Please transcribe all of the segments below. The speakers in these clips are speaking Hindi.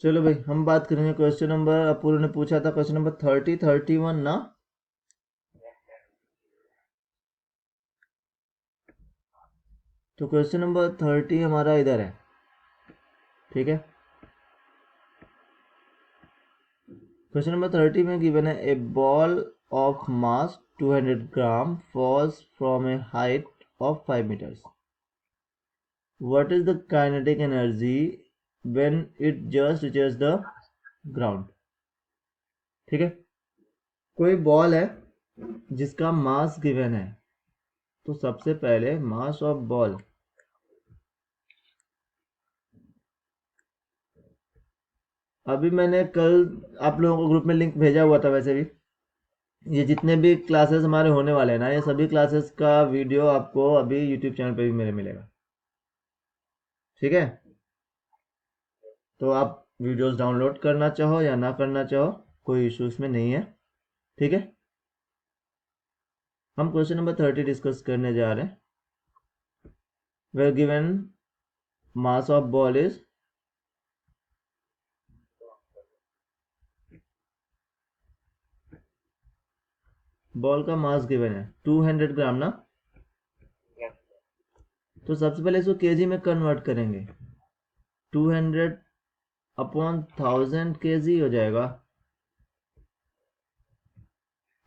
चलो भाई हम बात करेंगे क्वेश्चन नंबर, अपूर्व ने पूछा था क्वेश्चन नंबर 31 ना। तो क्वेश्चन नंबर 30 हमारा इधर है, ठीक है। क्वेश्चन नंबर 30 में गिवन है a ball of mass 200 gram falls from a height of 5 metres. What is the kinetic energy when it just reaches the ground. ठीक है, कोई बॉल है जिसका मास गिवन है, तो सबसे पहले मास ऑफ बॉल, अभी मैंने कल आप लोगों को ग्रुप में लिंक भेजा हुआ था। वैसे भी ये जितने भी क्लासेस हमारे होने वाले हैं ना, ये सभी क्लासेस का वीडियो आपको अभी यूट्यूब चैनल पे भी मेरे मिलेगा, ठीक है। तो आप वीडियोस डाउनलोड करना चाहो या ना करना चाहो, कोई इशू इसमें नहीं है, ठीक है। हम क्वेश्चन नंबर 30 डिस्कस करने जा रहे हैं। Where given mass of ball is, ball का मास गिवन है 200 ग्राम ना। तो सबसे पहले इसको केजी में कन्वर्ट करेंगे। 200 अपॉन 1000 केजी हो जाएगा,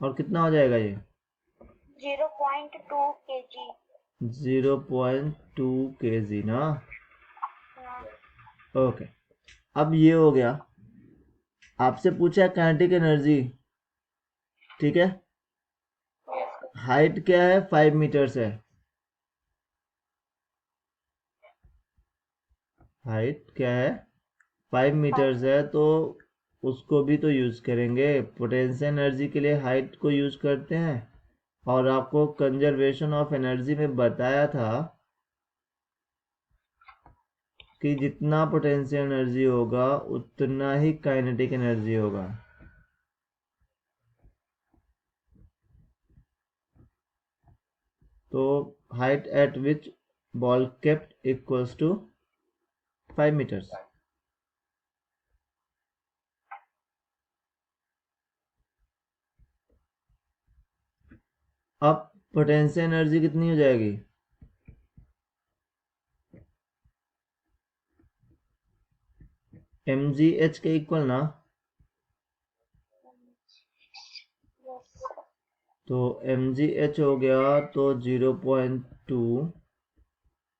और कितना हो जाएगा ये 0.2 kg। 0.2 केजी ना। ओके, अब ये हो गया। आपसे पूछा है काइनेटिक एनर्जी, ठीक है। हाइट क्या है, 5 मीटर्स है। हाइट क्या है, 5 मीटर्स है, तो उसको भी तो यूज करेंगे। पोटेंशियल एनर्जी के लिए हाइट को यूज करते हैं, और आपको कंजर्वेशन ऑफ एनर्जी में बताया था कि जितना पोटेंशियल एनर्जी होगा उतना ही काइनेटिक एनर्जी होगा। तो height at which ball kept equals to 5 metres. अब पोटेंशियल एनर्जी कितनी हो जाएगी, mgh के इक्वल ना। तो mgh हो गया तो 0.2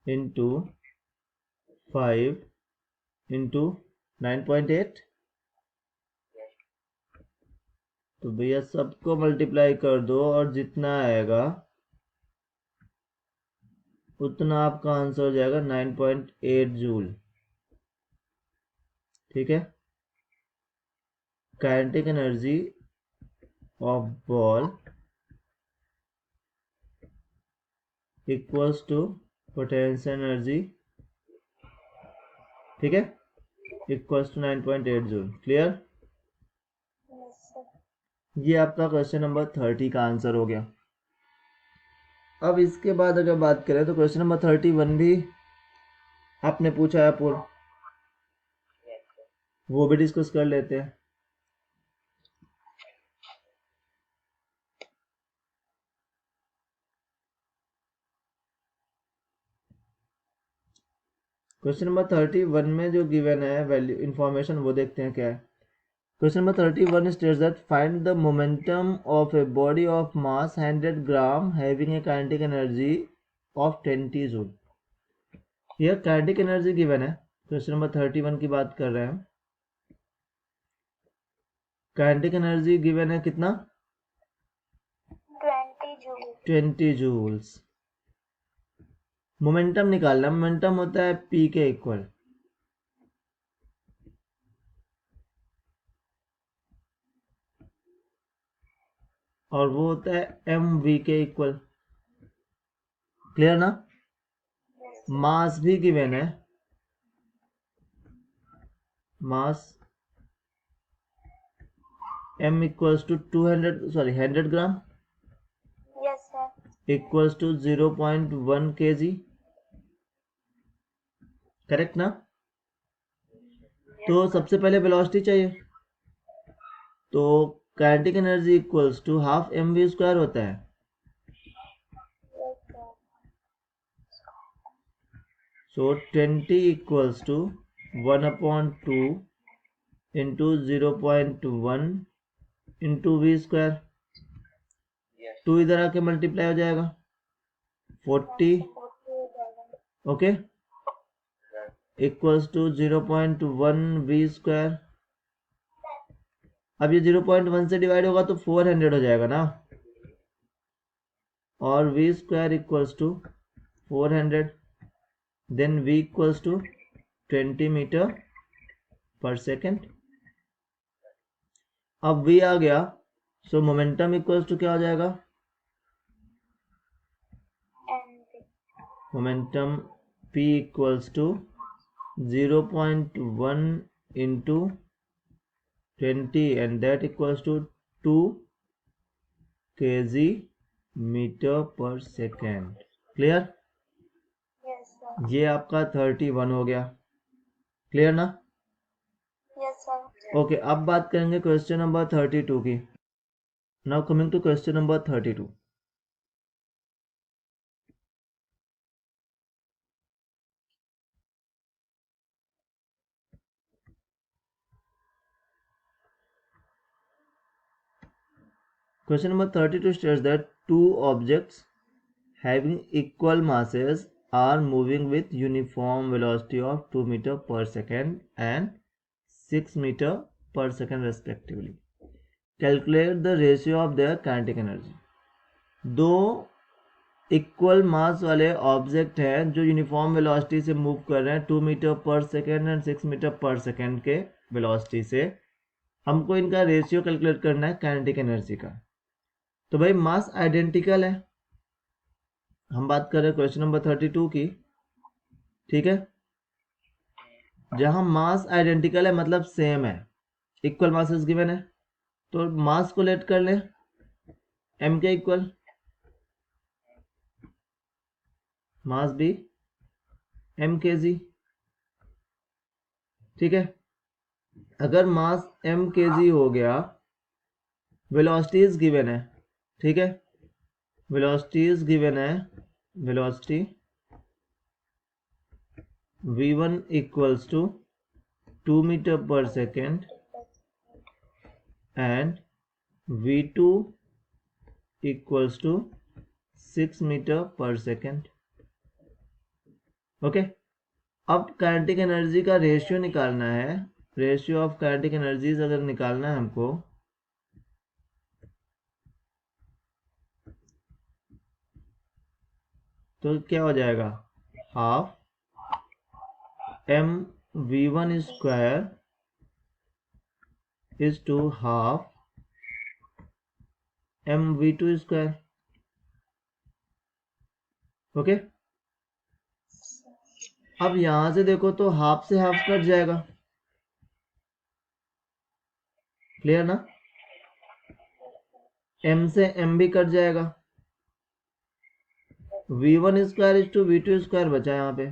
इंटू 5 इंटू 9.8। तो भैया सबको मल्टीप्लाई कर दो, और जितना आएगा उतना आपका आंसर हो जाएगा 9.8 जूल, ठीक है। Kinetic energy of ball equals to potential energy, ठीक है, इक्वल्स टू 9.8 जूल। क्लियर। ये आपका क्वेश्चन नंबर 30 का आंसर हो गया। अब इसके बाद अगर बात करें तो क्वेश्चन नंबर 31 भी आपने पूछा है पूर्व, वो भी डिस्कस कर लेते हैं। क्वेश्चन नंबर 31 में जो गिवन है वैल्यू इंफॉर्मेशन, वो देखते हैं क्या है। Question number 31 states that find the momentum of a body of mass 100 gram having a kinetic energy of 20 joule। यह काइनेटिक एनर्जी गिवन है, क्वेश्चन नंबर 31 की बात कर रहे हैं। काइनेटिक एनर्जी गिवन है कितना, 20 जूल्स। मोमेंटम निकालना, मोमेंटम होता है पी के इक्वल, और वो होता है एम वी के इक्वल। क्लियर ना। मास भी गिवन है, mass m equals to 100 gram equals to 0.1 kg, correct ना। तो सबसे पहले वेलोसिटी चाहिए, तो kinetic energy equals to half m v square होता है। So 20 equals to 1/2 into 0.1 into v square. 2 इधर आके मल्टीप्लाई हो जाएगा 40, okay, equals to 0.1 v square. अब ये 0.1 से डिवाइड होगा तो 400 हो जाएगा ना, और v square equals to 400, then v equals to 20 metre per second. अब v आ गया, सो मोमेंटम इक्वल्स टू क्या हो जाएगा, momentum p equals to 0.1 into 20 and that equals to 2 kg metre per second. Clear? ये आपका 31 हो गया। क्लियर ना? ओके, अब बात करेंगे क्वेश्चन नंबर 32 की। Now coming to question number 32। Question number 32 states that two objects having equal masses are moving with uniform velocity of 2 meter per second and 6 meter per second respectively. Calculate the ratio of their kinetic energy. दो इक्वल मास वाले ऑब्जेक्ट हैं जो यूनिफॉर्म वेलोसिटी से मूव कर रहे हैं 2 metre per second and 6 metre per second के वेलोसिटी से। हमको इनका रेशियो कैलकुलेट करना है काइनेटिक एनर्जी का। तो भाई मास आइडेंटिकल है, हम बात कर रहे हैं क्वेश्चन नंबर 32 की, ठीक है। जहां मास आइडेंटिकल है मतलब सेम है, इक्वल मासेस गिवन है, तो मास को लेट कर ले m के इक्वल, मास भी m kg, ठीक है। अगर मास m kg हो गया, वेलोसिटीज गिवन है, ठीक है, वेलोसिटीज गिवन है, वेलोसिटी v1 equals to 2 metre per second and v2 equals to 6 metre per second, okay. अब काइनेटिक एनर्जी का रेशियो निकालना है, रेशियो ऑफ काइनेटिक एनर्जीज अगर निकालना है हमको, तो क्या हो जाएगा, half m v1 square is to half m v2 square, okay. अब यहां से देखो तो हाफ से हाफ कट जाएगा, क्लियर ना, m से m भी कट जाएगा, v1 square is to v2 square बचा यहाँ पे,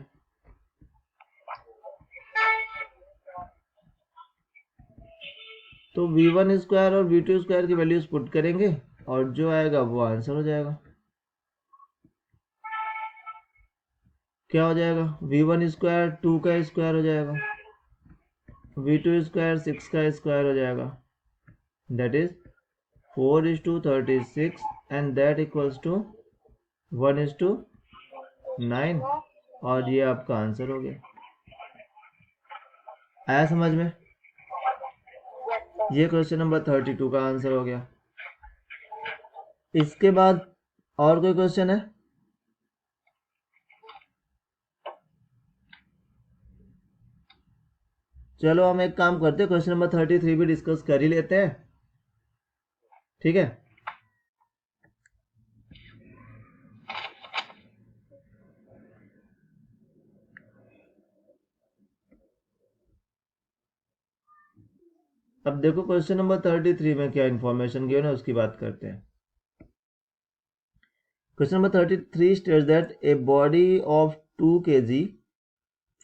तो v1 स्क्वायर और v2 स्क्वायर की वैल्यूज पुट करेंगे और जो आएगा वो आंसर हो जाएगा। क्या हो जाएगा, v1 स्क्वायर 2 का स्क्वायर हो जाएगा, v2 स्क्वायर 6 का स्क्वायर हो जाएगा, that is 4:36 and that equals to 1:9, और ये आपका आंसर हो गया। आया समझ में? ये क्वेश्चन नंबर 32 का आंसर हो गया। इसके बाद और कोई क्वेश्चन है? चलो हम एक काम करते हैं, क्वेश्चन नंबर 33 भी डिस्कस कर ही लेते हैं, ठीक है। अब देखो क्वेश्चन नंबर 33 में क्या इंफॉर्मेशन गिवन है उसकी बात करते हैं। Question number 33 states that a body of 2 kg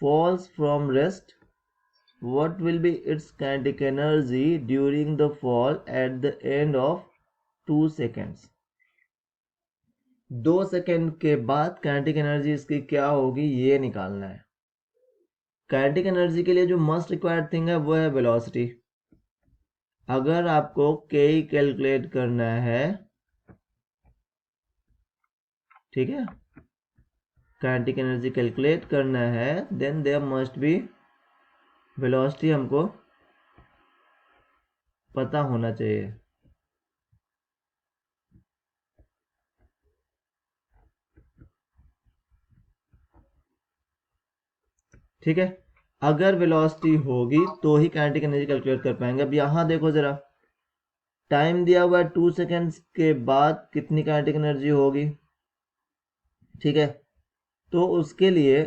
falls from rest what will be its kinetic energy during the fall at the end of 2 seconds? 2 second के बाद काइनेटिक एनर्जी इसकी क्या होगी ये निकालना है। काइनेटिक एनर्जी के लिए जो मस्ट रिक्वायर्ड थिंग है वो है वेलोसिटी। अगर आपको के कैलकुलेट करना है, ठीक है, काइनेटिक एनर्जी कैलकुलेट करना है, then there must be velocity हमको पता होना चाहिए। ठीक है, अगर वेलोसिटी होगी तो ही काइनेटिक एनर्जी कैलकुलेट कर पाएंगे। अब यहाँ देखो जरा, टाइम दिया हुआ है 2 सेकेंड्स के बाद कितनी काइनेटिक एनर्जी होगी, ठीक है। तो उसके लिए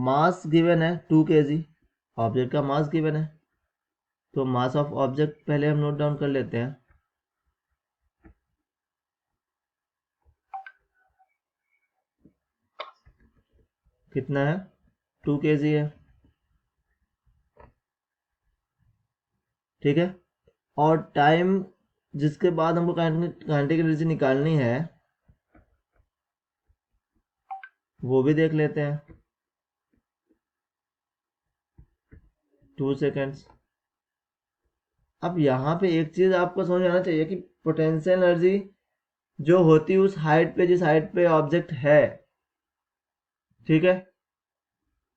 मास गिवन है 2 kg, ऑब्जेक्ट का मास गिवन है, तो मास ऑफ ऑब्जेक्ट पहले हम नोट डाउन कर लेते हैं। कितना है, 2 kg है, ठीक है। और टाइम जिसके बाद हमको काइनेटिक एनर्जी निकालनी है वो भी देख लेते हैं, 2 सेकेंड्स। अब यहाँ पे एक चीज आपको समझ आना चाहिए कि पोटेंशियल एनर्जी जो होती है उस हाइट पे, जिस हाइट पे ऑब्जेक्ट है, ठीक है,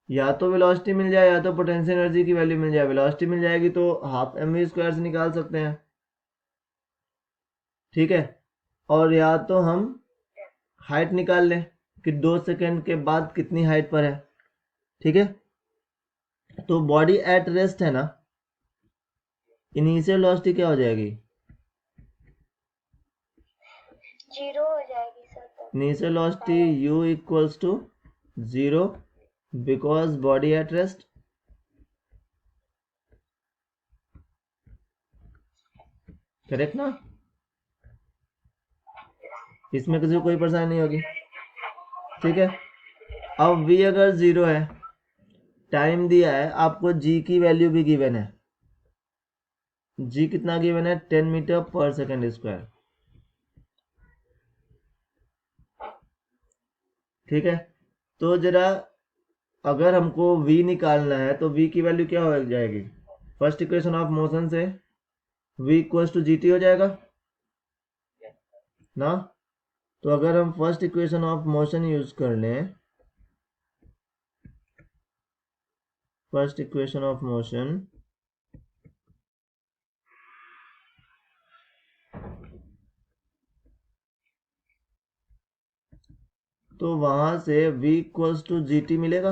या तो वेलोसिटी मिल जाए या तो पोटेंशियल एनर्जी की वैल्यू मिल जाए। वेलोसिटी मिल जाएगी तो हाफ mv² से निकाल सकते हैं, ठीक है, और या तो हम हाइट निकाल लें कि 2 सेकेंड के बाद कितनी हाइट पर है, ठीक है। तो बॉडी एट रेस्ट है ना, इनिशियल वेलोसिटी क्या हो जाएगी, 0 हो जाएगी sir. Initial velocity u equals to 0 because body at rest. Correct ना, इसमें किसी को कोई परेशानी नहीं होगी, ठीक है। अब v अगर 0 है, टाइम दिया है, आपको g की वैल्यू भी गिवन है, g कितना गिवन है, 10 मीटर पर सेकेंड स्क्वायर, ठीक है। तो जरा अगर हमको v निकालना है तो v की वैल्यू क्या हो जाएगी, फर्स्ट इक्वेशन ऑफ मोशन से v इक्वल्स टू gt हो जाएगा ना। तो अगर हम first equation of motion use कर लें, फर्स्ट इक्वेशन ऑफ मोशन, तो वहां से v इक्वल्स टू gt मिलेगा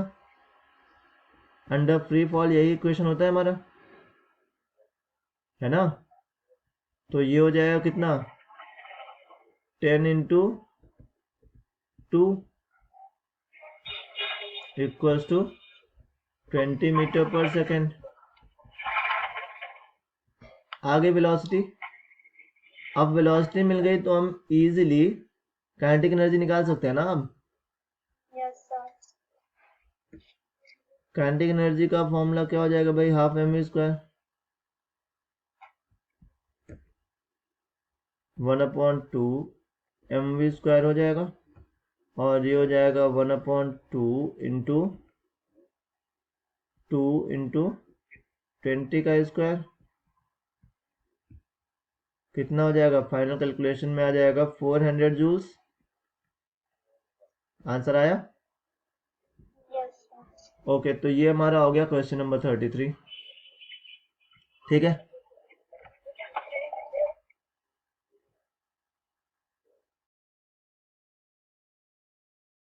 अंडर फ्री फॉल, यही इक्वेशन होता है हमारा, है ना। तो ये हो जाएगा कितना, 10 into 2 equals to 20 metre per second. आगे वेलोसिटी, अब वेलोसिटी मिल गई तो हम इजीली काइनेटिक एनर्जी निकाल सकते हैं ना। अब यस सर। काइनेटिक एनर्जी का फॉर्मूला क्या हो जाएगा भाई, हाफ mv², 1/2 mv² हो जाएगा, और ये हो जाएगा 1/2 इंटू 2 इंटू 20 का स्क्वायर। कितना हो जाएगा, फाइनल कैलकुलेशन में आ जाएगा 400 जूल्स। आंसर आया, यस सर। ओके। तो ये हमारा हो गया क्वेश्चन नंबर 33, ठीक है।